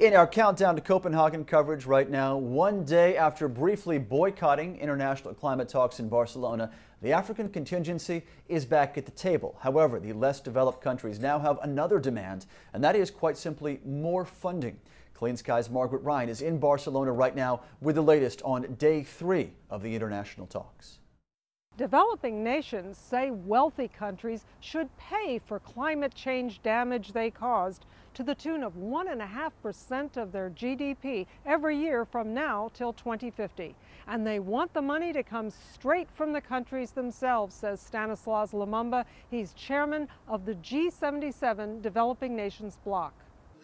In our countdown to Copenhagen coverage right now, one day after briefly boycotting international climate talks in Barcelona, the African contingency is back at the table. However, the less developed countries now have another demand, and that is quite simply more funding. Clean Sky's Margaret Ryan is in Barcelona right now with the latest on day 3 of the international talks. Developing nations say wealthy countries should pay for climate change damage they caused to the tune of 1.5% of their GDP every year from now till 2050. And they want the money to come straight from the countries themselves, says Stanislas Lumumba. He's chairman of the G77 Developing Nations bloc.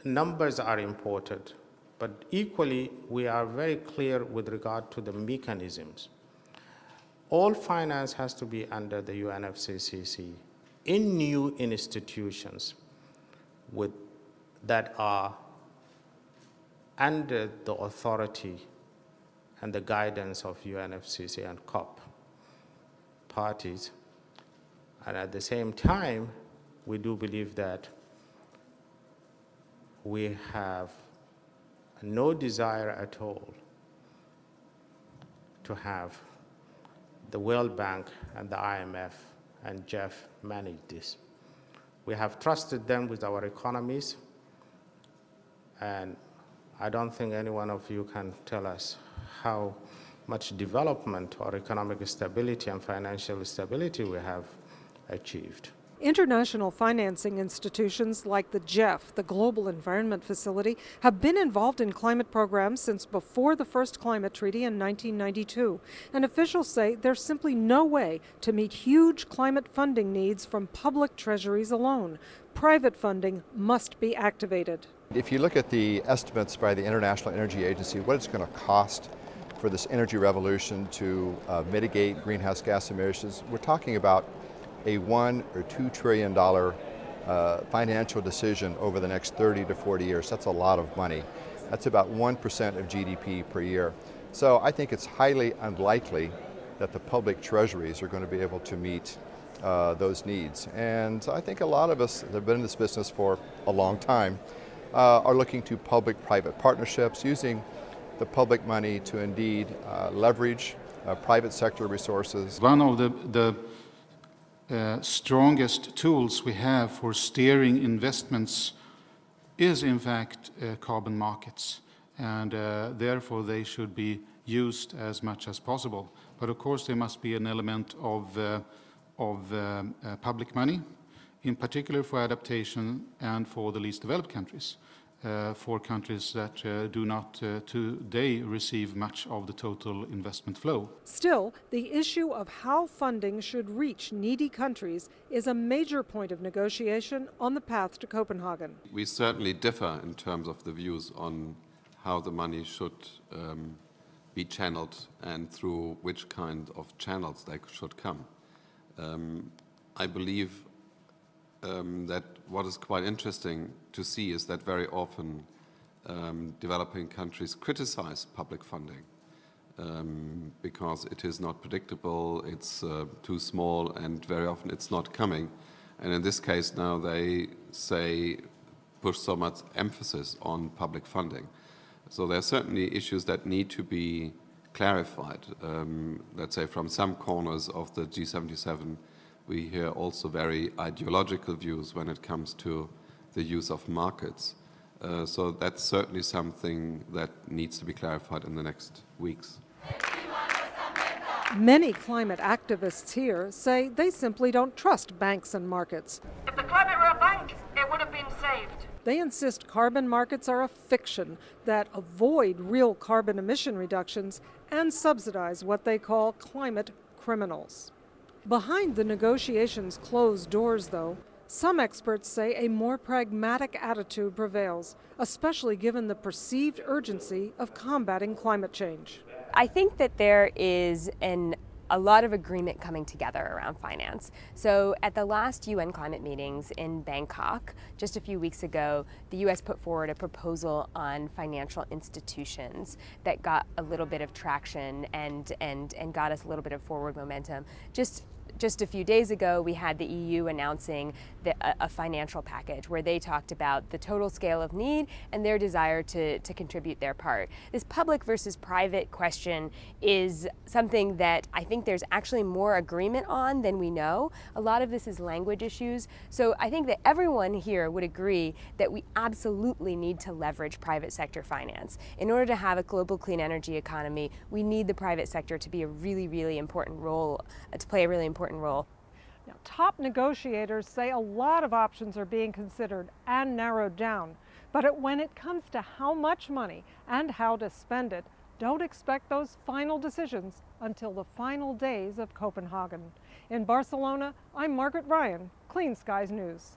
Numbers are important, but equally we are very clear with regard to the mechanisms. All finance has to be under the UNFCCC in new institutions that are under the authority and the guidance of UNFCCC and COP parties. And at the same time, we do believe that we have no desire at all to have the World Bank and the IMF and Jeff manage this. We have trusted them with our economies, and I don't think any one of you can tell us how much development or economic stability and financial stability we have achieved. International financing institutions like the GEF, the Global Environment Facility, have been involved in climate programs since before the first climate treaty in 1992. And officials say there's simply no way to meet huge climate funding needs from public treasuries alone. Private funding must be activated. If you look at the estimates by the International Energy Agency, what it's going to cost for this energy revolution to mitigate greenhouse gas emissions, we're talking about a $1 or $2 trillion financial decision over the next 30 to 40 years. That's a lot of money. That's about 1% of GDP per year. So I think it's highly unlikely that the public treasuries are going to be able to meet those needs. And I think a lot of us that have been in this business for a long time are looking to public-private partnerships, using the public money to indeed leverage private sector resources. One of the strongest tools we have for steering investments is in fact carbon markets, and therefore they should be used as much as possible. But of course there must be an element of public money, in particular for adaptation and for the least developed countries. For countries that do not today receive much of the total investment flow. Still, the issue of how funding should reach needy countries is a major point of negotiation on the path to Copenhagen. We certainly differ in terms of the views on how the money should be channeled and through which kind of channels they should come. I believe that what is quite interesting to see is that very often developing countries criticize public funding because it is not predictable, it's too small, and very often it's not coming. And in this case now they say push so much emphasis on public funding. So there are certainly issues that need to be clarified. Let's say from some corners of the G77 we hear also very ideological views when it comes to the use of markets. So that's certainly something that needs to be clarified in the next weeks. Many climate activists here say they simply don't trust banks and markets. If the climate were a bank, it would have been saved. They insist carbon markets are a fiction that avoid real carbon emission reductions and subsidize what they call climate criminals. Behind the negotiations' closed doors, though, some experts say a more pragmatic attitude prevails, especially given the perceived urgency of combating climate change. I think that there is a lot of agreement coming together around finance. So at the last UN climate meetings in Bangkok, just a few weeks ago, the US put forward a proposal on financial institutions that got a little bit of traction and got us a little bit of forward momentum. Just just a few days ago, we had the EU announcing a financial package where they talked about the total scale of need and their desire to contribute their part. This public versus private question is something that I think there's actually more agreement on than we know. A lot of this is language issues. So I think that everyone here would agree that we absolutely need to leverage private sector finance. In order to have a global clean energy economy, we need the private sector to be a really important role, to play a really important role. Now, top negotiators say a lot of options are being considered and narrowed down. But when it comes to how much money and how to spend it, don't expect those final decisions until the final days of Copenhagen. In Barcelona, I'm Margaret Ryan, Clean Skies News.